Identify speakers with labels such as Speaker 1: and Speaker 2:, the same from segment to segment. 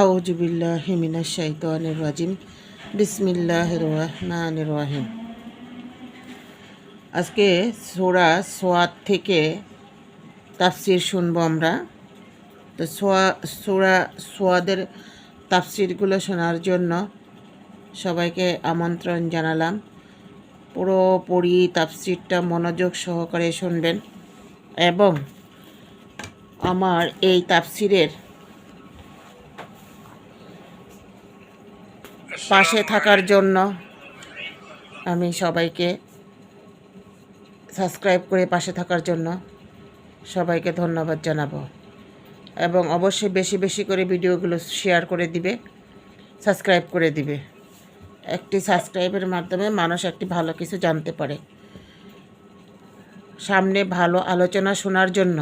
Speaker 1: আউযু বিল্লাহি মিনাশ শাইতানির রাজিম। বিসমিল্লাহির রহমানির রহিম। আজকে সূরা সোয়াদ থেকে তাফসির শুনবো আমরা। তো সূরা সোয়াদের তাফসিরগুলো শোনার জন্য সবাইকে আমন্ত্রণ জানালাম। পুরোপুরি তাফসিরটা মনোযোগ সহকারে শুনবেন এবং আমার এই তাফসিরের পাশে থাকার জন্য আমি সবাইকে সাবস্ক্রাইব করে পাশে থাকার জন্য সবাইকে ধন্যবাদ জানাবো এবং অবশ্যই বেশি বেশি করে ভিডিওগুলো শেয়ার করে দিবে, সাবস্ক্রাইব করে দিবে। একটি সাবস্ক্রাইবের মাধ্যমে মানুষ একটি ভালো কিছু জানতে পারে। সামনে ভালো আলোচনা শোনার জন্য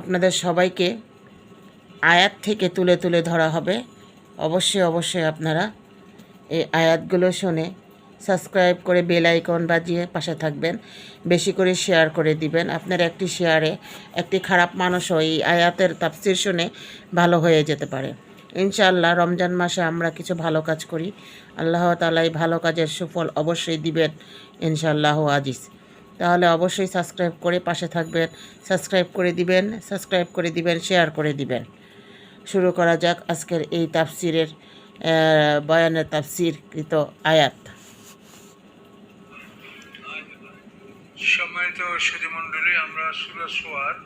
Speaker 1: আপনাদের সবাইকে আয়াত থেকে তুলে তুলে ধরা হবে। অবশ্যই আপনারা এই আয়াতগুলো শুনে সাবস্ক্রাইব করে বেল আইকন বাজিয়ে পাশে থাকবেন, বেশি করে শেয়ার করে দিবেন। আপনার একটি শেয়ারে একটি খারাপ মানুষও এই আয়াতের তাফসির শুনে ভালো হয়ে যেতে পারে। ইনশাআল্লাহ রমজান মাসে আমরা কিছু ভালো কাজ করি, আল্লাহ তাআলা এই ভালো কাজের সুফল অবশ্যই দিবেন ইনশাআল্লাহ আজিজ। তাহলে অবশ্যই সাবস্ক্রাইব করে পাশে থাকবেন, সাবস্ক্রাইব করে দিবেন, শেয়ার করে দিবেন। শুরু করা যাক আজকের এই তাফসিরের বয়ানের তাফসিরকৃত আয়াত।
Speaker 2: সম্মানিত সুধীমণ্ডলী, আমরা সূরা সোয়াদ,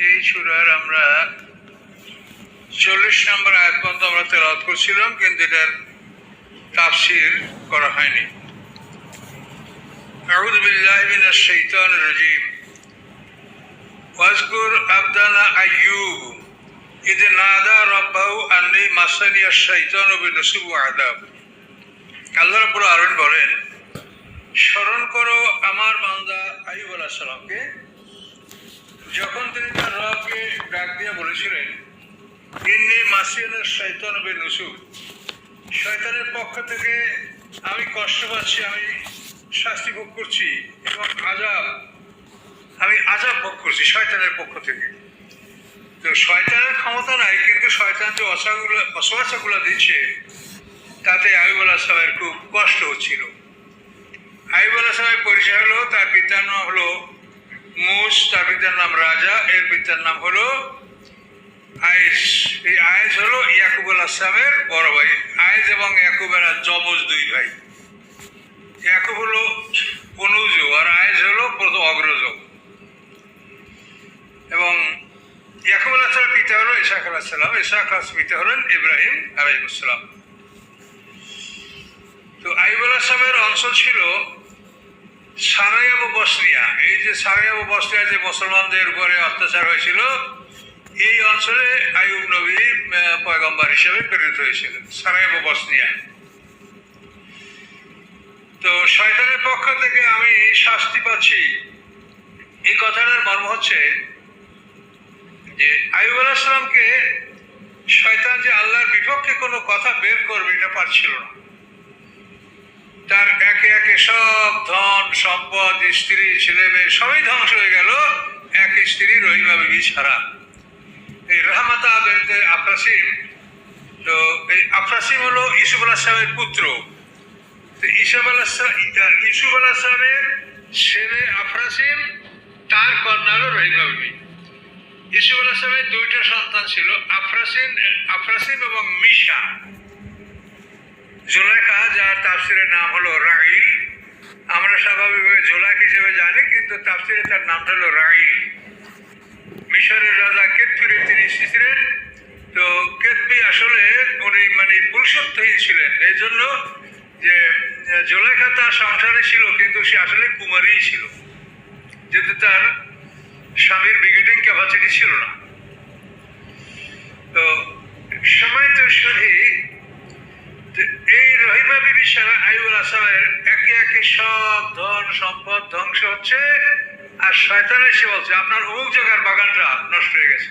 Speaker 2: এই সূরার আমরা 40 নম্বর আয়াত পর্যন্ত আমরা তেলাওয়াত করছিলাম, কিন্তু এটার তাফসির করা হয়নি। আউযু বিল্লাহি মিনাশ শাইতানির রাজিম। ওয়াজকুর আবদানা আইয়ুব ইয নাদা রাব্বাহু আন্নী মাসানিয়াশ শাইতানু বিনুসবি ওয়া আযাব। আল্লাহ রাব্বুল আলামিন বলেন, স্মরণ করো আমার বান্দা আইয়ুব আলাইহিস সালামকে, যখন তিনি তার রবকে ডাক দিয়ে বলেছিলেন, ইন্নী মাসানিয়াশ শাইতানু বিনুসব, শয়তানের পক্ষ থেকে আমি কষ্ট পাচ্ছি, আমি শাস্তি ভোগ করছি এবং আমি আযাব ভোগ করছি শয়তানের পক্ষ থেকে। তো শয়তানের ক্ষমতা নাই, কিন্তু শয়তান যে অসুয়াশাগুলো দিচ্ছে তাতে আইয়ুব আলাইহিস সালামের খুব কষ্ট হচ্ছিল। আইয়ুব আলাইহিস সালামের পরিচয় হলো, তার পিতার নাম হলো মুস, তার পিতার নাম রাজা, এর পিতার নাম হলো আয়েস। এই আয়েস হলো ইয়াকুব আলাইহিস সালামের বড় ভাই। আয়েস এবং ইয়াকুব এরা যমজ দুই ভাই। ইয়াকুব হলো অনুজ আর আয়েস হলো প্রথম অগ্রজ। এবং ইয়াকুব আলাইহিস সালামের পিতা হলো ইসহাক আলাইহিস সালাম, ইসহাক আলাইহিস পিতা হলেন ইব্রাহিম আলাইহিস সালাম। তো আইয়ুব আলাইহিস সালামের অঞ্চল ছিল সারায়াবু বসরিয়া। এই যে সারায়াবু বসরিয়া যে মুসলমানদের উপরে অত্যাচার হয়েছিল, এই অঞ্চলে আইয়ুব নবী পয়গম্বর হিসেবে প্রেরিত হয়েছিলেন, সারায়াবু বসরিয়া। তো শয়তানের পক্ষ থেকে আমি শাস্তি পাচ্ছি, এই কথাটার মর্ম হচ্ছে যে আইয়ুব আলাইহিস সালামকে শয়তান যে আল্লাহর বিপক্ষে কোনো কথা বের করবে এটা পারছিল না। তার একে একে সব ধন সম্পদ, স্ত্রী, ছেলে মেয়ে সবই ধ্বংস হয়ে গেল, এক স্ত্রী রহিমা বিবি ছাড়া। এই রাহমাতা বিনতে আফরাসিম, তো এই আফরাসিম হলো ইউসুফ আলাইহিস সালামের পুত্র। তো ইউসুফ আলাইহিস সালামের ছেলে আফরাসিম, তার কন্যা হলো রহিমা বিবি। ইউসুফ আলাইহিস সালামের দুইটা সন্তান ছিল, আফরাসিম এবং মিশা। জুলাইখা, যার তাফসিরের নাম হলো রাইল, আমরা স্বাভাবিকভাবে জুলাইখ হিসেবে জানি, কিন্তু তাফসিরে তার নামটা হলো রাইল। মিশরের রাজা কেতফিরের তিনি স্ত্রী ছিলেন। তো কেতফি আসলে উনি পুরুষত্বহীন ছিলেন, এই জন্য যে জুলাইখা তার সংসারে ছিল, কিন্তু সে আসলে কুমারীই ছিল, যেহেতু তার স্বামীর ব্রিগেডিং ক্যাপাসিটি ছিল না। তো সম্মানিত সুধী, এই রহিমা বিবি ছাড়া আইয়ুব আলাইহিস সালামের একে একে সব ধন সম্পদ ধ্বংস হচ্ছে। আর শয়তান এসে বলছে, আপনার অমুক জায়গার বাগানটা নষ্ট হয়ে গেছে,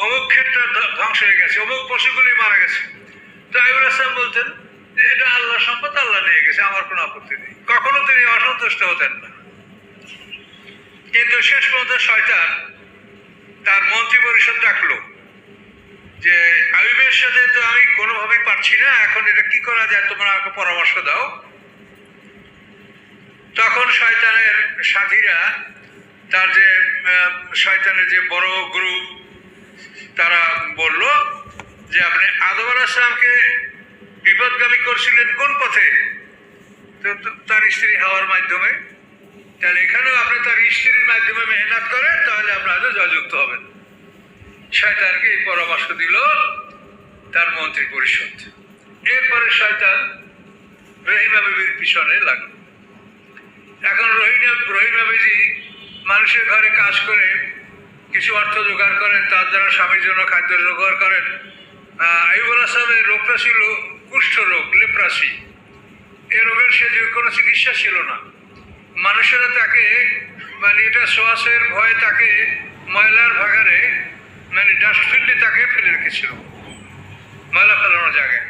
Speaker 2: অমুক ক্ষেতটা ধ্বংস হয়ে গেছে, অমুক পশুগুলি মারা গেছে। তো আইয়ুব আলাইহিস সালাম বলতেন যে এটা আল্লাহ সম্পদ, আল্লাহ নিয়ে গেছে, আমার কোনো আপত্তি নেই। কখনো তিনি অসন্তুষ্ট হতেন না। কিন্তু শেষ পর্যন্ত শয়তান তার মন্ত্রী পরিষদ ডাকলো যে আইয়ুবের সাথে তো আমি কোনোভাবেই পারছি না, এখন এটা কি করা যায়, তোমরা আমাকে পরামর্শ দাও। তখন শয়তানের সাথীরা, তার যে শয়তানের যে বড় গ্রুপ, তারা বলল যে আপনি আদম আলাইহিস সালামকে বিপদগামী করছিলেন কোন পথে? তার স্ত্রী হাওয়ার মাধ্যমে। তাহলে এখানেও আপনি তার স্ত্রীর মাধ্যমে মেহনত করেন, তাহলে আপনারা জয়যুক্ত হবেন। শয়তানকে এই পরামর্শ দিল তার মন্ত্রী পরিষদ। এরপরে শয়তান রহিমা বিবির পিছনে লাগলো। এখন রহিমা বিবি মানুষের ঘরে কাজ করে কিছু অর্থ জোগাড় করেন, তার দ্বারা স্বামীর জন্য খাদ্য জোগাড় করেন। আইয়ুব আলাইহিস সালামের রোগটা ছিল কুষ্ঠ রোগ, লেপ্রাসি। এ রোগের সে কোনো চিকিৎসা ছিল না। মানুষেরা তাকে এটা শ্বাসের ভয়ে তাকে ময়লার ভাগারে ডাস্টবিনে তাকে ফেলে রেখেছিল, ময়লা ফেলানোর জায়গায়।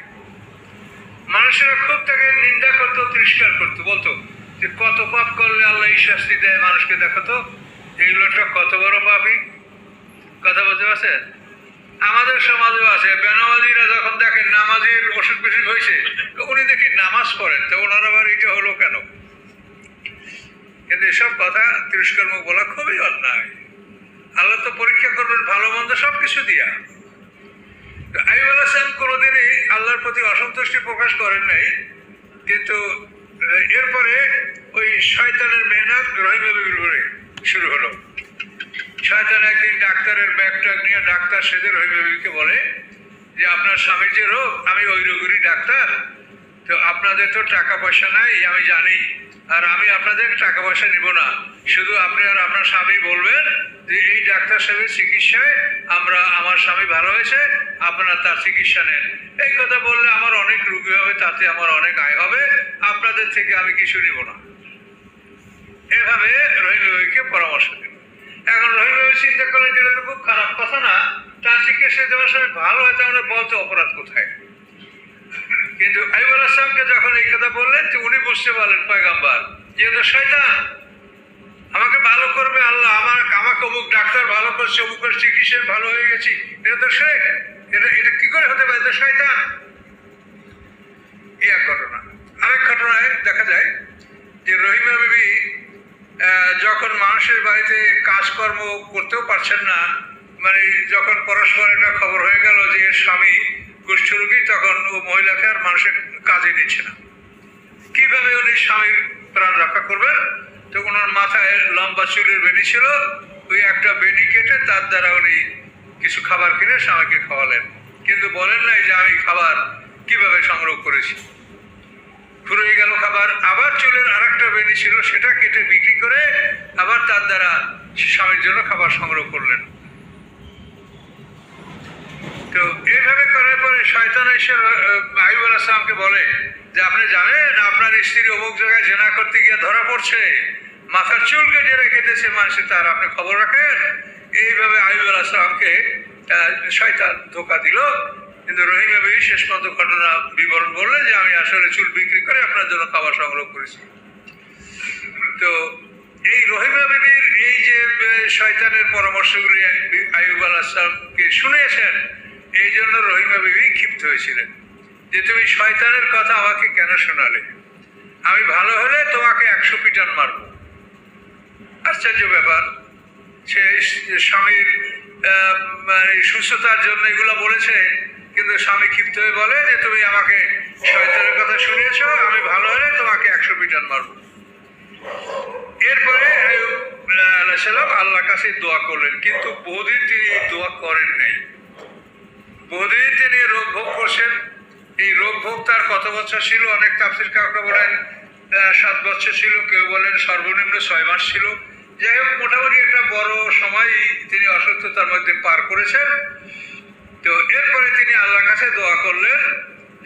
Speaker 2: মানুষেরা খুব তাকে নিন্দা করতো, তিরস্কার করতো, বলতো যে কত পাপ করলে আল্লাহ এই শাস্তি দেয় মানুষকে, দেখো তো এই লোকটা কত বড় পাপী। কথা বলতে পারছেন? আমাদের সমাজেও আছে, বেনামাজিরা যখন দেখেন নামাজির অসুখ বিসুখ হয়েছে, উনি দেখি নামাজ পড়েন, তো ওনার আবার এটা হলো কেন? কিন্তু এসব কথা তিরস্কার মুখ বলা খুবই অন্যায়। আল্লাহ তো পরীক্ষা করবেন ভালো মন্দ সব কিছু দিয়া। আইয়ুব আলাইহিস সালাম কোনোদিনই আল্লাহর প্রতি অসন্তুষ্টি প্রকাশ করেন নাই, কিন্তু এরপরে ওই শয়তানের মেহনত রহিমা বিবির উপরে শুরু হলো। শয়তান একদিন ডাক্তারের ব্যাগটা নিয়ে ডাক্তার সেজে রহিমা বিবিকে বলে যে আপনার স্বামীর যে রোগ, আমি ওই রোগেরই ডাক্তার, তো আপনাদের তো টাকা পয়সা নাই আমি জানি, আর আমি আপনাদের টাকা পয়সা নিব না, শুধু আপনি আর আপনার স্বামী বলবেন যে এই ডাক্তার সাহেবের চিকিৎসায় আমার স্বামী ভালো হয়েছে, আপনারা তার চিকিৎসা নেন। এই কথা বললে আমার অনেক রোগী হবে, তাতে আমার অনেক আয় হবে, আপনাদের থেকে আমি কিছু নিব না। এভাবে রহিমা বিবিকে পরামর্শ দিল। এখন রহিমা বিবি চিন্তা করলেন যেটা তো খুব খারাপ কথা না, তার চিকিৎসা দেওয়ার সময় ভালো হয়, তাহলে বলতে অপরাধ কোথায়? কিন্তু আইয়ুব আলাইহিস সালামকে যখন এই কথা বললেন, তো উনি বুঝতে পারলেন পয়গম্বর যেহেতু শয়তান আমাকে ভালো করবে, আল্লাহ আমাকে অমুক ডাক্তার ভালো করছে, অমুকের চিকিৎসায় ভালো হয়ে গেছি, এটা তো শেখ, এটা কি করে হতে পারে? তো শয়তান। এই এক ঘটনা। আরেক ঘটনায় দেখা যায় যে রহিমা বিবি যখন মানুষের বাড়িতে কাজকর্ম করতেও পারছেন না, যখন পরস্পর একটা খবর হয়ে গেল যে স্বামী কুষ্ঠরোগী, তখন ও মহিলাকে আর মানুষের কাজে নিচ্ছে না। কিভাবে উনি স্বামীর প্রাণ রক্ষা করবেন? তো ওনার মাথায় লম্বা চুলের বেনি ছিল, ওই একটা বেনি কেটে তার দ্বারা উনি কিছু খাবার কিনে স্বামীকে খাওয়ালেন, কিন্তু বলেন নাই যে আমি খাবার কিভাবে সংগ্রহ করেছি। ফুরিয়ে গেল খাবার, আবার চুলের আর একটা বেনি ছিল, সেটা কেটে বিক্রি করে আবার তার দ্বারা স্বামীর জন্য খাবার সংগ্রহ করলেন। তো এইভাবে করার পরে শয়তান এসে আইয়ুব আলাইহিস সালামকে বলে যে আপনি জানেন আপনার স্ত্রী অমুক জায়গায় জেনা করতে গিয়ে ধরা পড়ছে, মাথার চুল কেটে রেখে দিয়েছে মানুষের, তার আপনি খবর রাখেন। এইভাবে আইয়ুব আলাইহিস সালামকে শয়তান ধোঁকা দিল। কিন্তু রহিমা বিবি শেষ পর্যন্ত ঘটনা বিবরণ বললেন যে আমি আসলে চুল বিক্রি করে আপনার জন্য খাবার সংগ্রহ করেছি। তো এই রহিমা বিবির এই যে শয়তানের পরামর্শগুলি আইয়ুব আলাইহিস সালামকে শুনিয়েছেন, এই জন্য রহিমা বিবি ক্ষিপ্ত হয়েছিলেন যে তুমি শয়তানের কথা আমাকে কেন শোনালে? আমি ভালো হলে তোমাকে 100 পিটান মারব। আশ্চর্য ব্যাপার, সে স্বামীর সুস্থতার জন্য এগুলো বলেছে, কিন্তু স্বামী ক্ষিপ্ত হয়ে বলে যে তুমি আমাকে শয়তানের কথা শুনিয়েছ, আমি ভালো হলে তোমাকে 100 পিটান মারব। এরপরে আইয়ুব আলাইহিস সালাম আল্লাহর কাছে দোয়া করলেন, কিন্তু বহুদিন তিনি এই দোয়া করেন নাই। বহুদিন তিনি রোগ ভোগ করছেন। এই রোগ ভোগ তার কত বছর ছিল? অনেক তাফসীর কাউকে বলেন 7 বছর ছিল, কেউ বলেন সর্বনিম্ন 6 মাস ছিল। যাই হোক, মোটামুটি একটা বড় সময় তিনি অসুস্থতার মধ্যে পার করেছেন। তো এরপরে তিনি আল্লাহর কাছে দোয়া করলেন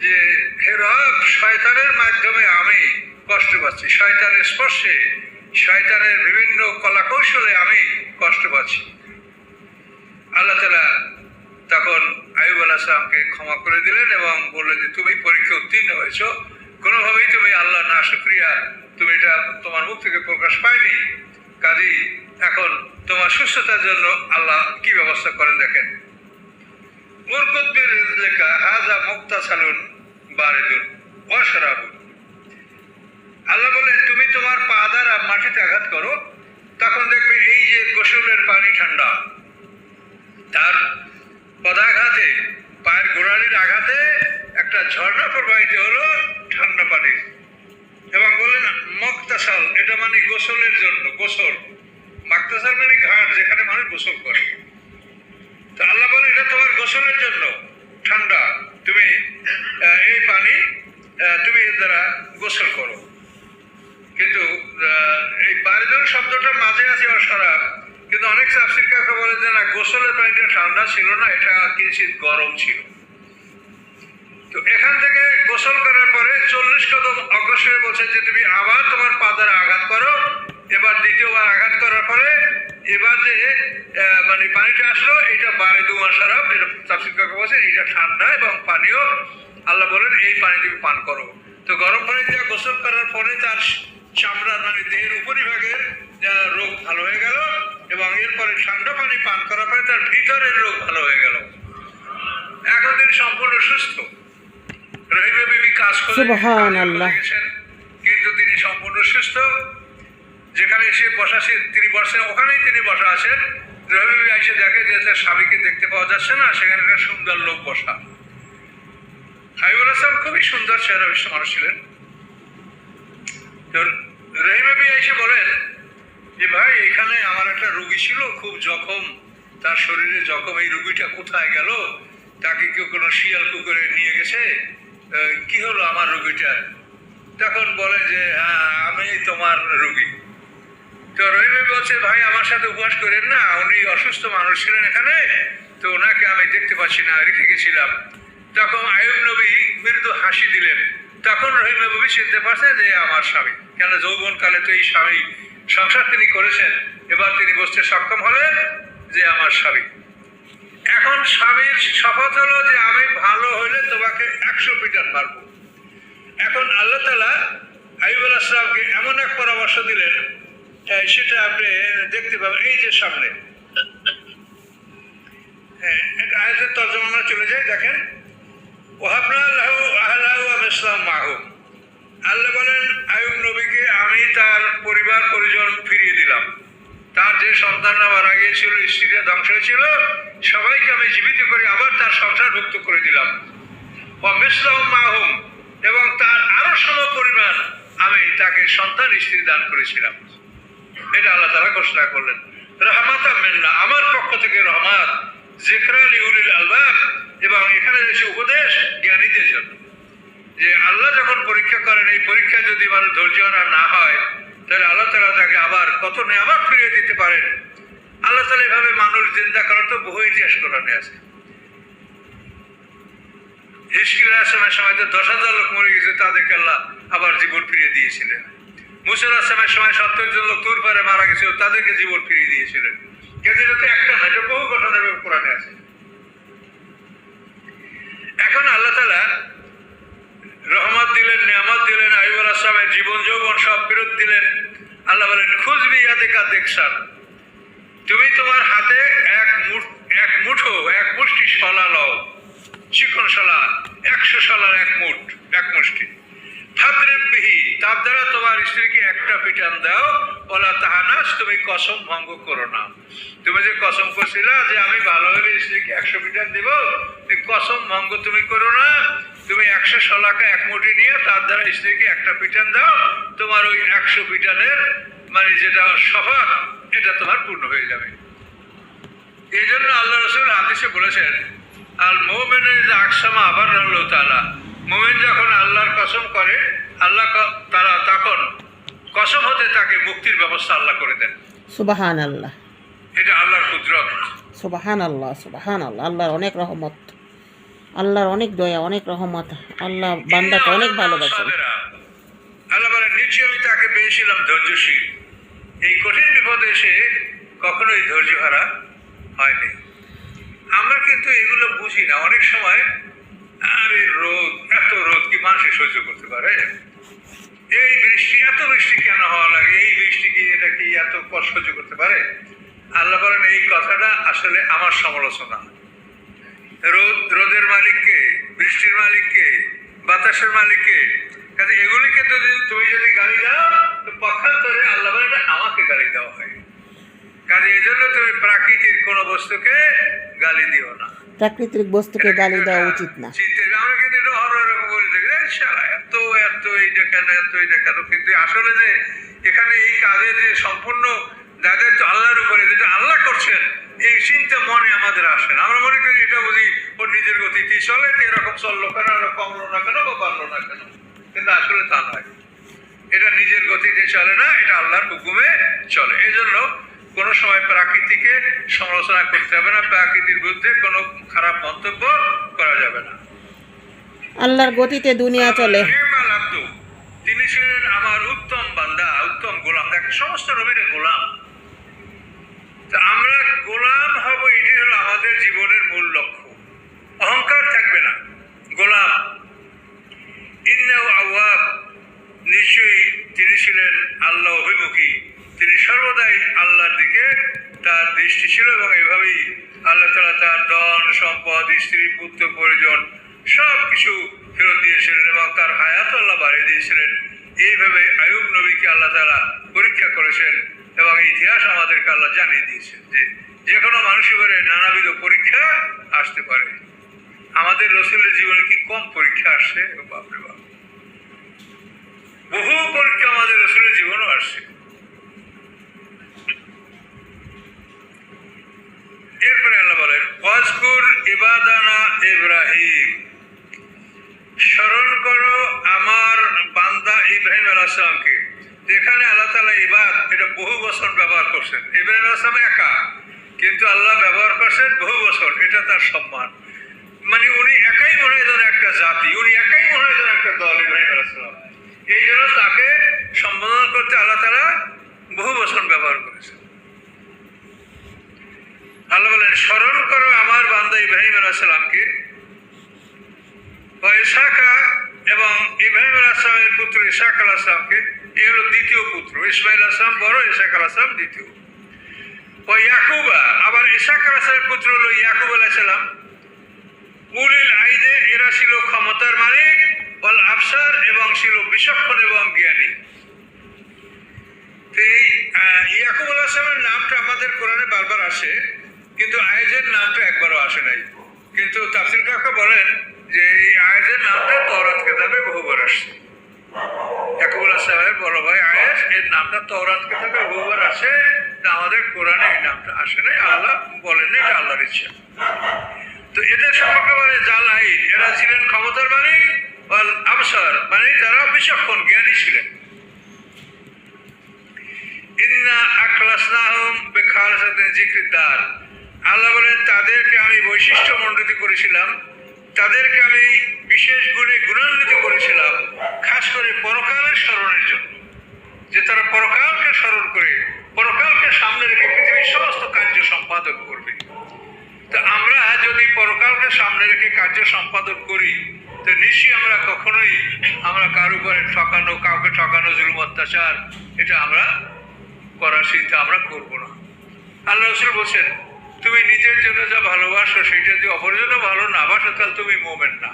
Speaker 2: যে হে রব, শয়তানের মাধ্যমে আমি কষ্ট পাচ্ছি, শয়তানের স্পর্শে, শয়তানের বিভিন্ন কলাকৌশলে আমি কষ্ট পাচ্ছি। আল্লাহ তাআলা তখন আইয়ুব আলাইহিস সালামকে ক্ষমা করে দিলেন এবং বললেন যে তুমি পরীক্ষা উত্তীর্ণ হয়েছ, কোনোভাবেই তুমি আল্লাহ নাশুকরিয়া তুমি এটা তোমার মুখ থেকে প্রকাশ পায়নি। কাজেই এখন তোমার সুস্থতার জন্য আল্লাহ কি ব্যবস্থা করেন দেখেন। উরকুদ বিরিজলিকা হাযা মুগতাসালুন বারিদুন ওয়া শারাবুন। আল্লাহ বলেন তুমি তোমার পা দ্বারা মাটিতে আঘাত করো, তখন দেখবে এই যে গোসলের পানি ঠান্ডা, তার পদাঘাতে পায়ের গোড়ালির আঘাতে একটা ঝর্ণা প্রবাহিত হলো ঠান্ডা পানি। এবং বললেন মুগতাসাল, এটা মানে গোসলের জন্য, গোসল। মুগতাসাল মানে ঘাট, যেখানে মানুষ গোসল করে। তো আল্লাহ বলে এটা তোমার গোসলের জন্য ঠান্ডা, তুমি এই পানি তুমি এর দ্বারা গোসল করো। কিন্তু এই বারিদুন শব্দটা মাঝে আছে অসারাপ, কিন্তু অনেক তাফসীর কাকা বলে যে না, গোসলের পানিটা ঠান্ডা ছিল না, এটা কিঞ্চিৎ গরম ছিল। তো এখান থেকে গোসল করার পরে 40 কদম অগ্রসরে বলছে যে তুমি আবার তোমার পা দ্বারা আঘাত করো। এবার দ্বিতীয়বার আঘাত করার পরে এবার যে মানে পানিটা আসলো, এটা বারিদু ওয়া শারাব, এটা তাফসীর কাকা বলছে এটা ঠান্ডা এবং পানীয়। আল্লাহ বলেন এই পানি তুমি পান করো। তো গরম পানি দিয়ে গোসল করার পরে তার চামড়ার মানে দেহের উপরিভাগের রোগ ভালো হয়ে গেল, এবং এরপরে ঠান্ডা পানি পান করার পরে তার ভিতরের রোগ ভালো হয়ে গেল। এখন তিনি সম্পূর্ণ সুস্থ। রহিমা বিবি কাজ করে
Speaker 1: সুবহানাল্লাহ।
Speaker 2: কিন্তু তিনি সম্পূর্ণ সুস্থ। যেখানে এসে বসা তিনি বসেন, ওখানেই তিনি বসা আছেন। রহিমা বিবি এসে দেখে যে তার স্বামীকে দেখতে পাওয়া যাচ্ছে না, সেখানে একটা সুন্দর লোক বসা। আইয়ুব আলাইহিস খুবই সুন্দর চেহারা বিশিষ্ট মানুষ ছিলেন। তো রহিমা বিবি এসে বলেন যে ভাই, এখানে আমার একটা রোগী ছিল, খুব জখম, তার শরীরে জখম, এই রোগীটা কোথায় গেল? তাকে কেউ কোনো শিয়াল কুকুরে নিয়ে গেছে? কি হলো আমার রোগীটা? তখন বলে যে হ্যাঁ, আমি তোমার রোগী। তো রহিমা বলছে ভাই, আমার সাথে উপবাস করেন না, উনি অসুস্থ মানুষ ছিলেন এখানে, তো ওনাকে আমি দেখতে পাচ্ছি না, রেখে গেছিলাম। তখন আইয়ুব নবী মৃদু হাসি দিলেন। তখন রহিমা বিবি চিনতে পারছে যে আমার স্বামী, কেন যৌবনকালে তো এই স্বামী সংসার তিনি করেছেন, এবার তিনি বুঝতে সক্ষম হলেন যে আমার স্বামী। এখন স্বামীর শপথ হলো যে আমি ভালো হইলে তোমাকে 100 পিটান মারবো। এখন আল্লাহ তাআলা আইয়ুব আলাইহিস সালামকে এমন এক পরামর্শ দিলেন, সেটা আপনি দেখতে পাবেন এই যে সামনে। এটা আয়াতের তর্জমা আমরা চলে যাই, দেখেন। ওয়াহাবনা লাহু আহলাহু ওয়া মিসলাহুম মাহুম। আল্লাহ বলেন আইয়ুব নবীকে আমি তার পরিবার পরিজন ফিরিয়ে দিলাম। তার যে সন্তানরা মারা গিয়েছিল, স্ত্রীরা ধ্বংস হয়েছিল, সবাইকে আমি জীবিত করে আবার তার সংসারভুক্ত করে দিলাম। ওয়া মিসলাহুম মাহুম, এবং তার আরো সম পরিমাণ আমি তাকে সন্তান স্ত্রী দান করেছিলাম। এটা আল্লাহ তাআলা ঘোষণা করলেন। রাহমাতাম মিন্না, আমার পক্ষ থেকে রহমত, যিকরা লিউলিল আলবাব, এবং এখানে রয়েছে উপদেশ জ্ঞানীদের জন্য। যে আল্লাহ যখন পরীক্ষা করেন, এই পরীক্ষা যদি মানুষ ধৈর্যহারা না হয়, তাহলে আল্লাহ তাআলা তাকে আবার কত নেয়ামত ফিরিয়ে দিতে পারেন। আল্লাহ তাআলা এভাবে মানুষ জিন্দা করার তো বহু ইতিহাস কোরআনে আছে। হিজকিল আলাইহিস সালামের সময় তো 10,000 লোক মরে গেছে, তাদেরকে আল্লাহ আবার জীবন ফিরিয়ে দিয়েছিলেন। মুসা আলাইহিস সালামের সময় 70 জন লোক তুর পারে মারা গেছিল, তাদেরকে জীবন ফিরিয়ে দিয়েছিলেন। কিন্তু এটা তো একটা নয়, বহু ঘটনা কোরআনে আছে। এখন আল্লাহ তাআলা রহমত দিলেন, নিয়ামত দিলেন, আইয়ুব আলাইহিস সালামের জীবন যৌবন সব ফেরত দিলেন। আল্লাহ বলেন খুয বিয়াদিকা দিকসান, তুমি তোমার হাতে এক মুঠো, এক মুষ্টি শলা লও, চিকন শলা, 100 শলার এক মুষ্টি। ফাদরিব বিহি, তার দ্বারা তোমার স্ত্রীকে একটা পিটান দাও। ওয়ালা তাহানাস, তুমি কসম ভঙ্গ করো না। তুমি যে কসম করছিলা যে আমি ভালো হলে স্ত্রীকে 100 পিটান দিব, এই কসম ভঙ্গ তুমি করো না। তুমি 100 শলাকে এক মুঠি নিয়ে তার দ্বারা স্ত্রীকে একটা পিটান দাও, তোমার ওই 100 পিটানের মানে যেটা শপথ, এটা তোমার পূর্ণ হয়ে যাবে। এই জন্য আল্লাহ রাসূল হাদিসে বলেছেন, আল মুমিনু ইযা আকসামা আবারাল্লাহু তাআলা, মুমিন যখন আল্লাহর কসম করে, আল্লাহ তাআলা তখন কসম হতে তাকে মুক্তির ব্যবস্থা আল্লাহ করে দেন।
Speaker 1: সুবহানাল্লাহ।
Speaker 2: এটা আল্লাহর কুদরত।
Speaker 1: সুবহানাল্লাহ, সুবহানাল্লাহ। আল্লাহর অনেক রহমত, আল্লাহর অনেক দয়া, অনেক রহমত। আল্লাহ বান্দাকে অনেক ভালোবাসেন।
Speaker 2: আল্লাহ বলেন নিশ্চয়ই আমি তাকে পেয়েছিলাম ধৈর্যশীল। এই কঠিন বিপদে এসে কখনোই ধৈর্য হারা হয়নি। আমরা কিন্তু এগুলো বুঝি না অনেক সময়। আরে রোদ, এত রোদ কি মানুষে সহ্য করতে পারে? এই বৃষ্টি, এত বৃষ্টি কেন হওয়া লাগে? এই বৃষ্টি কি, এটা কি এত কষ্ট সহ্য করতে পারে? আল্লাহ বলেন এই কথাটা আসলে আমার সমালোচনা। রোদ মালিককে, বৃষ্টির মালিককে, বাতাসের মালিককে। কাজে এগুলিকে তুমি যদি গালি দাও, তো পক্ষান্তরে আল্লাহ বলেন আমাকে গালি দেওয়া হয়। কাজে এই জন্য তুমি প্রাকৃতিক কোনো বস্তুকে গালি দিও না।
Speaker 1: প্রাকৃতিক বস্তুকে গালি দেওয়া উচিত না।
Speaker 2: আমরা কিন্তু এটা হররকম বলে থাকি, এত এত এইটা কেন, এত এইটা কেন, কিন্তু আসলে যে এখানে এই কাজে যে সম্পূর্ণ যাদের তো আল্লাহর উপরে, যেটা আল্লাহ করছেন, এই চিন্তা মনে আমাদের আসে না। আমরা মনে করি এটা বুঝি ওর নিজের গতিতে চলে, এরকম চললো কেন, কমলো না কেন বা বাড়লো না কেন, কিন্তু আসলে তা নয়। এটা নিজের গতিতে চলে না, এটা আল্লাহর হুকুমে চলে। এই জন্য কোনো সময় প্রাকৃতিকে সমালোচনা করতে হবে না, প্রাকৃতির বিরুদ্ধে কোনো খারাপ মন্তব্য করা যাবে না।
Speaker 1: আল্লাহর গতিতে দুনিয়া চলে।
Speaker 2: তিনি ছিলেন আমার উত্তম বান্দা, উত্তম গোলাম। দেখেন সমস্ত নবীর গোলাম, তা আমরা গোলাম হব, এটাই হলো আমাদের জীবনের মূল লক্ষ্য। অহংকার থাকবে না, গোলাম। ইন্নাহু আওয়াব, নিশ্চয়ই তিনি ছিলেন আল্লাহ অভিমুখী, তিনি সর্বদাই আল্লাহর দিকে তার দৃষ্টি ছিল, এবং এইভাবেই আল্লাহ তাআলা তার ধন সম্পদ, স্ত্রী, পুত্র, পরিজন সব কিছু ফেরত দিয়েছিলেন, এবং তার হায়াত আল্লাহ বাড়িয়ে দিয়েছিলেন। এইভাবে আইয়ুব নবীকে আল্লাহ তাআলা পরীক্ষা করেছেন, এবং ইতিহাস আমাদেরকে আল্লাহ জানিয়ে দিয়েছেন যে যে কোনো মানুষের ঘরে নানাবিধ পরীক্ষা আসতে পারে। আমাদের রাসূলের জীবনে কি কম পরীক্ষা আসছে? বাপরে বাপ, বহু পরীক্ষা আমাদের রাসূলের জীবনও আসছে। এরপরে আল্লাহ বলেন ওয়াজকুর ইবাদানা ইব্রাহিম, স্মরণ করো আমার বান্দা ইব্রাহিম আলাইহিস সালামকে। যেখানে আল্লাহ তাআলা ইবাদ, এটা বহু বছর ব্যবহার করছেন। ইব্রাহিম আলাইহিস সালাম একা, কিন্তু আল্লাহ ব্যবহার করছেন বহু বছর, এটা তার সম্মান। মানে উনি একাই মনে হয় যেন একটা জাতি, উনি একাই মনে হয় যেন একটা দল, ইব্রাহিম আলাইহিস সালাম। এই জন্য তাকে সম্বোধন করতে আল্লাহ তাআলা বহু বছর ব্যবহার করেছেন। আল্লাহ বলেন স্মরণ করো আমার বান্দা ইব্রাহিম আলাইহিস সালামকে, ইসহাকা, এবং ইব্রাহিম আলাইহিস সালামের পুত্র ইসহাক আলাইহিস সালামকে। এই হলো দ্বিতীয় পুত্র, ইসমাইল আলাইহিস সালাম বড়, ইসহাক আলাইহিস সালাম দ্বিতীয়। ইয়াকুবা, আবার ইসহাক আলাইহিস সালামের পুত্র হলো ইয়াকুব আলাইহিস সালাম। উলিল আইদে, এরা ছিল ক্ষমতার মালিক, ওয়াল আবসার, এবং ছিল বিচক্ষণ এবং জ্ঞানী। এই ইয়াকুব আলাইহিস সালামের নামটা আমাদের কোরআনে বারবার আসে, কিন্তু আয়েজের নামটা একবারও আসে নাই। কিন্তু তাফসীর কাকা বলেন যে এই আয়েজের নামটা তওরাত কিতাবে বহুবার আসছে। ইয়াকুব আলাইহিস সালামের বড় ভাই আয়েজ, এর নামটা তওরাত কিতাবে বহুবার আসে, আমাদের কোরআনে এই নামটা আসে নাই। আল্লাহ বলেন এটা আল্লাহর ইচ্ছা। তো এদের সম্পর্কে বলে জাল আইন, এরা ছিলেন ক্ষমতার মালিক, ওয়াল আবসার, মানে তারা বিচক্ষণ জ্ঞানী ছিলেন। ইন্না আখলাসনাহুম বিখালিসাতিন যিকরিদ্দার, আল্লাহ বলেন তাদেরকে আমি বৈশিষ্ট্য মণ্ডিত করেছিলাম, তাদেরকে আমি বিশেষ গুণে গুণান্বিত করেছিলাম, খাস করে পরকালের স্মরণের জন্য, যে তারা পরকালকে স্মরণ করে, পরকালকে সামনে রেখে পৃথিবীর সমস্ত কার্য সম্পাদন করবে। তো আমরা যদি পরকালকে সামনে রেখে কার্য সম্পাদন করি, তো নিশ্চয়ই আমরা কখনোই কারো উপরে ঠকানো, কাউকে ঠকানো, জুলুম, অত্যাচার, এটা আমরা করার চিন্তা আমরা করব না। আল্লাহ রাসূল বলছেন তুমি নিজের জন্য যা ভালোবাসো সেটা যদি অপরের জন্য ভালো না বাসো, তাহলে তুমি মুমিন না।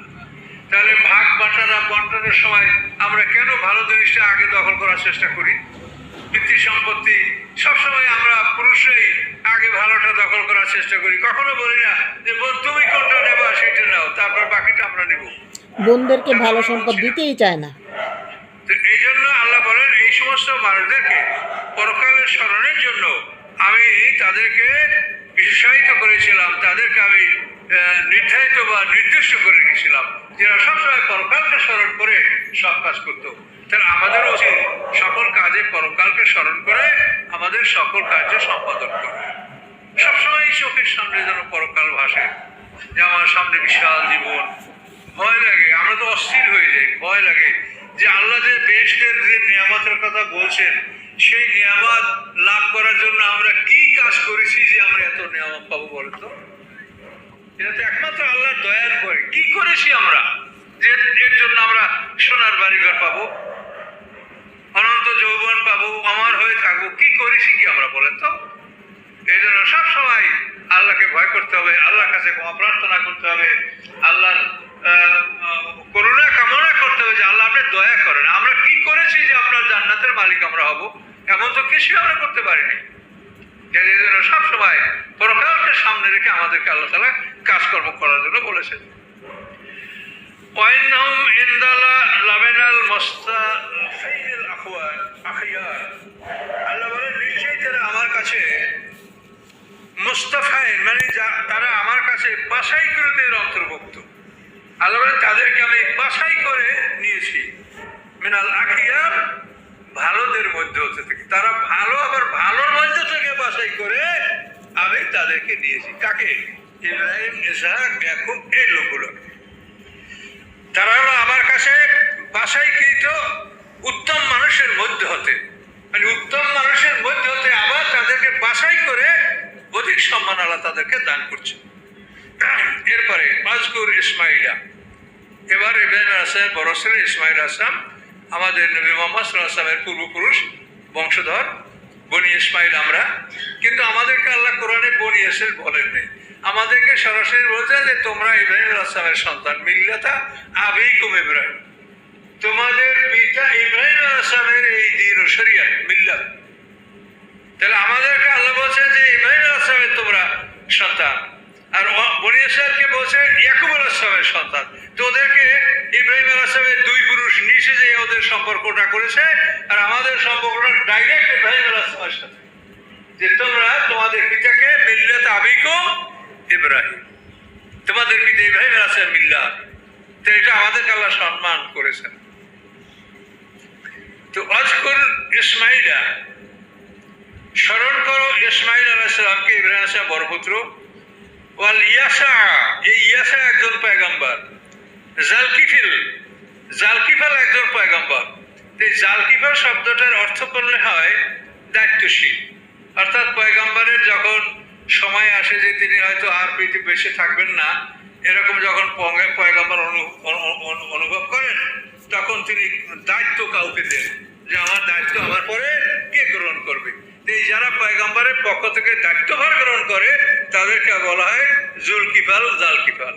Speaker 2: তাহলে ভাগ বাটারা বন্টনের সময় আমরা কেন ভালো জিনিসটা আগে দখল করার চেষ্টা করি? পিতৃ সম্পত্তি সবসময় আমরা পুরুষরাই আগে ভালোটা দখল করার চেষ্টা করি, কখনো বলি না যে বোন তুমি কোনটা নেবা সেটা নাও, তারপর বাকিটা আমরা নেব।
Speaker 1: বোনদেরকে ভালো সম্পদ দিতেই চায় না।
Speaker 2: তো এই জন্য আল্লাহ বলেন এই সমস্ত মানুষদেরকে পরকালের স্মরণের জন্য আমি তাদেরকে বিশেষায়িত করেছিলাম, তাদেরকে আমি নির্ধারিত বা নির্দিষ্ট করে রেখেছিলাম, যারা সবসময় পরকালকে স্মরণ করে সব কাজ করতো। তাহলে আমাদের উচিত সকল কাজে পরকালকে স্মরণ করে আমাদের সকল কার্য সম্পাদন করা। সবসময় চোখের সামনে যেন পরকাল ভাসে, যে আমার সামনে বিশাল জীবন। ভয় লাগে, আমরা তো অস্থির হয়ে যাই, ভয় লাগে যে আল্লাহ যে বেহেশতের যে নিয়ামতের কথা বলছেন, সেই নিয়ামত লাভ করার জন্য আমরা কি কাজ করেছি যে আমরা এত নিয়ামত পাবো বলেন তো? এটা তো একমাত্র আল্লাহর দয়ার পরে। কি করেছি আমরা যে এর জন্য আমরা সোনার বাড়িঘর পাবো, অনন্ত যৌবন পাবো, অমর হয়ে থাকবো? কি করেছি কি আমরা বলেন তো? এই জন্য সবসময় আল্লাহকে ভয় করতে হবে, আল্লাহর কাছে ক্ষমা প্রার্থনা করতে হবে, আল্লাহর করুণা কামনা করতে হবে যে আল্লাহ আপনি দয়া করেন। আমরা কি করেছি যে আপনার জান্নাতের মালিক আমরা হব? এমন তো কিছু আমরা করতে পারিনি। এই জন্য সবসময় পরকালকে সামনে রেখে আমাদেরকে আল্লাহ তাআলা কাজকর্ম করার জন্য বলেছেন। ওয়াইনহুম ইনদালা লামিনাল মুস্তাফাইনিল আখিয়ার, আল্লাহ বলেন নিশ্চয়ই তারা আমার কাছে মুস্তাফাইন, মানে তারা আমার কাছে বাছাইকৃতদের অন্তর্ভুক্ত। আল্লাহ বলেন তাদেরকে আমি বাছাই করে নিয়েছি, মিনাল আখিয়ার, ভালোদের মধ্যে থেকে। তারা ভালো, আবার ভালোর মধ্যে থেকে বাছাই করে আমি তাদেরকে নিয়েছি। কাকে? ইব্রাহিম, ইসহাক, ইয়াকুব, এই লোকগুলো। তারা হলো আমার কাছে বাছাইকৃত উত্তম মানুষের মধ্যে হতে, মানে উত্তম মানুষের মধ্যে হতে আবার তাদেরকে বাছাই করে অধিক সম্মান আল্লাহ তাদেরকে দান করছে। এরপরে মাজকুর ইসমাইলা, এবার ইব্রাহিম আলাইহিস সালামের বড় ছেলে ইসমাইল আসলাম, আমাদের নবী মুহাম্মদ সাল্লাল্লাহু আলাইহি ওয়াসাল্লামের পূর্বপুরুষ বংশধর বনি ইসমাইল আমরা। কিন্তু আমাদেরকে আল্লাহ কোরআনে বনি ইসরাইল বলেন নাই, আমাদেরকে সরাসরি বলছে যে তোমরা ইব্রাহিম আলাইহিস সালামের সন্তান, মিল্লাতা আবিকুম ইব্রাহিম, তোমাদের পিতা ইব্রাহিম আলাইহিস সালামের এই দ্বীন ও শরিয়ত মিল্লাত। তাহলে আমাদেরকে আল্লাহ বলছেন যে ইব্রাহিম আলাইহিস সালামের তোমরা সন্তান, আর বনি ইসরাইলকে বলছে ইয়াকুব আলাইহিস সালামের সন্তান। তো ওদেরকে ইব্রাহিম আলাইহিস সালামের দুই পুরুষ নিচে যে ওদের সম্পর্কটা করেছে, আর আমাদের সম্পর্কটা ডাইরেক্ট ইব্রাহিম আলাইহিস সালামের সাথে, যে তোমরা তোমাদের পিতাকে মিল্লাত আবিকুম ইব্রাহিম, তোমাদের পিতা ইব্রাহিম আলাইহিস সালাম মিল্লাত। তো এটা আমাদেরকে আল্লাহ সম্মান করেছেন। তো আজকুর ইসমাইলা, স্মরণ করো ইসমাইল আলাইহিস সালামকে, ইব্রাহিম আলাইহিস সালাম বড় পুত্র। ওয়াল ইয়াসা, এই ইয়াসা একজন পয়গম্বর। জালকিফাল একজন পয়গম্বর। এই জালকিফাল শব্দটার অর্থ করলে হয় দায়িত্বশীল, অর্থাৎ পয়গম্বরের যখন সময় আসে যে তিনি হয়তো আর পৃথিবী বেঁচে থাকবেন না, এরকম যখন পয়গম্বর অনুভব করেন, তখন তিনি দায়িত্ব কাউকে দেন যে আমার দায়িত্ব আমার পরে কে গ্রহণ করবে। এই যারা পয়গম্বরের পক্ষ থেকে দায়িত্বভার গ্রহণ করে তাদেরকে বলা হয় জুলকিফাল, জালকিফাল।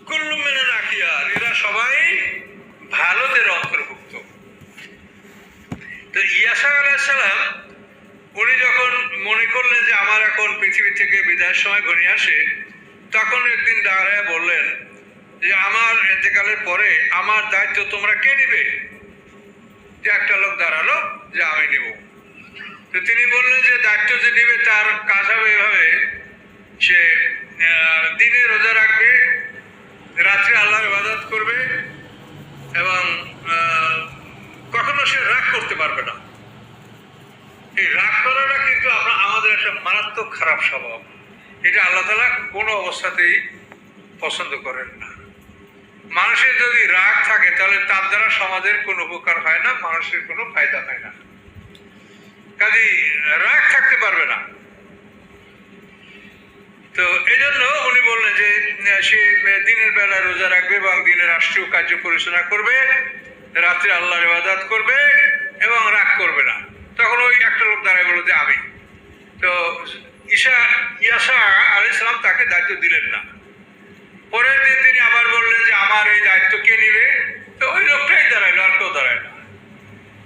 Speaker 2: কুল্লু মিনাল আখিয়ার, এরা সবাই ভালোদের অন্তর্ভুক্ত। তো ইয়াসা আলাইহিস সালাম উনি যখন মনে করলেন যে আমার এখন পৃথিবী থেকে বিদায়ের সময় ঘনিয়ে আসে, তখন একদিন দাঁড়ায় বললেন যে আমার ইন্তেকালের পরে আমার দায়িত্ব তোমরা কে নিবে? যে একটা লোক দাঁড়ালো যে আমি নিব। তো তিনি বললেন যে দায়িত্ব যে নিবে তার কাজ হবে এভাবে, সে দিনে রোজা রাখবে, রাত্রে আল্লাহর ইবাদত করবে, এবং কখনো সে রাগ করতে পারবে না। এই রাগ করাটা কিন্তু আমাদের একটা মারাত্মক খারাপ স্বভাব, এটা আল্লাহ তাআলা কোনো অবস্থাতেই পছন্দ করেন না। মানুষের যদি রাগ থাকে তাহলে তার দ্বারা সমাজের কোনো উপকার হয় না, মানুষের কোনো ফায়দা হয় না। কাজেই রাগ থাকতে পারবে না। তো এই জন্য উনি বললেন যে সে দিনের বেলা রোজা রাখবে এবং দিনের রাষ্ট্রীয় কার্য পরিচালনা করবে, রাত্রে আল্লাহর ইবাদত করবে এবং রাগ করবে না। তখন ওই একটা লোক দাঁড়ায় বলল যে আমি। তো ইয়াসা আলাইহিস সালাম তাকে দায়িত্ব দিলেন না। পরের দিন তিনি আবার বললেন যে আমার এই দায়িত্ব কে নিবে? তো ওই লোকটাই দাঁড়াইলো, আর কেউ দাঁড়ায় না।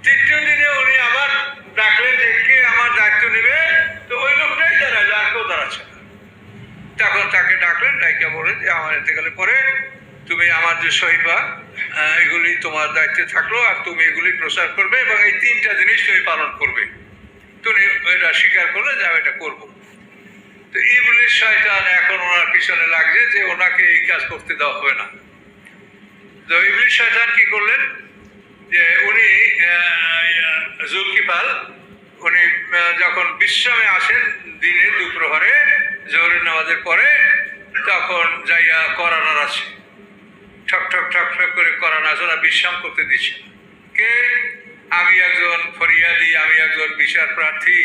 Speaker 2: তৃতীয় দিনে উনি আবার ডাকলেন যে কে আমার দায়িত্ব নেবে? তো ওই লোকটাই দাঁড়াইলো, আর কেউ দাঁড়াচ্ছে না। তখন তাকে ডাকলেন, ডাইকা বলেন যে আমার ইন্তেকালের পরে তুমি আমার যে সহিফা এগুলি তোমার দায়িত্বে থাকলো, আর তুমি এগুলি প্রচার করবে এবং এই তিনটা জিনিস তুমি পালন করবে। তুমি এটা স্বীকার করলে যে আমি এটা করবো। তো ইবলিস শয়তান এখন ওনার পিছনে লাগছে যে ওনাকে এই কাজ করতে দেওয়া হবে না। তো ইবলিস শয়তান কি করলেন যে উনি জুলকিফাল উনি যখন বিশ্রামে আসেন দিনে দুপুরে জোহরের নামাজের পরে, তখন যাইয়া করানার আছে ঠক ঠক ঠক ঠক করে করানা আছে, ওরা বিশ্রাম করতে দিচ্ছে। কে? আমি একজন ফরিয়াদি, আমি একজন বিচার প্রার্থী,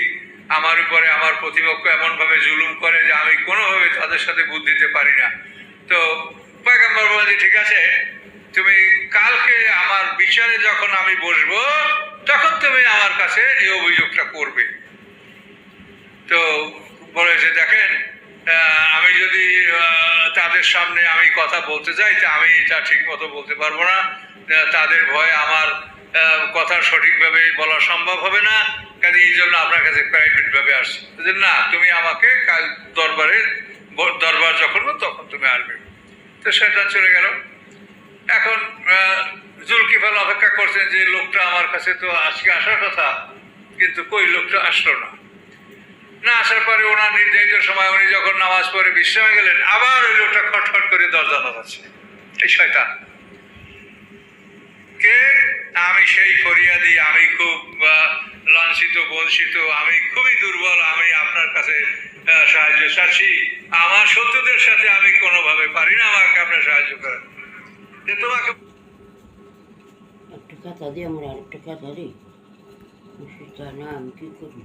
Speaker 2: আমার উপরে আমার প্রতিপক্ষ এমনভাবে জুলুম করে যে আমি কোনোভাবে তাদের সাথে বুদ্ধ দিতে পারি না। তো পয়গম্বর বলে যে ঠিক আছে, তুমি কালকে আমার বিচারে যখন আমি বসবো তখন তুমি আমার কাছে এই অভিযোগটা করবে। তো বলে যে দেখেন, আমি যদি তাদের সামনে আমি কথা বলতে যাই তা আমি এটা ঠিক মতো বলতে পারবো না, তাদের ভয়ে আমার কথা সঠিকভাবে বলা সম্ভব হবে না, কাজে এই জন্য আপনার কাছে প্রাইভেটভাবে আসছি। যে না, তুমি আমাকে কাল দরবার যখন তখন তুমি আসবে। তো সেটা চলে গেল। এখন জুলকিফল অপেক্ষা করছেন যে লোকটা আমার কাছে তো আজকে আসার কথা, কিন্তু কই লোকটা আসলো না। না আসার পরে ওনার নির্ধারিত সময় উনি যখন নামাজ পড়ে বিশ্রামে গেলেন, আবার ওই লোকটা খটখট করে দরজা নামাচ্ছে। এই শয়তান কে? আমি সেই ফরিয়াদি, আমি খুব লাঞ্ছিত, বঞ্চিত, আমি খুবই দুর্বল, আমি আপনার কাছে সাহায্য চাচ্ছি। আমার শত্রুদের সাথে আমি কোনোভাবে পারি না, আমাকে আপনার সাহায্য করেন। যে তোমাকে
Speaker 3: একটা কথা দিই, আমার আরেকটা কথা দিই, সেটা না আমি কি করি।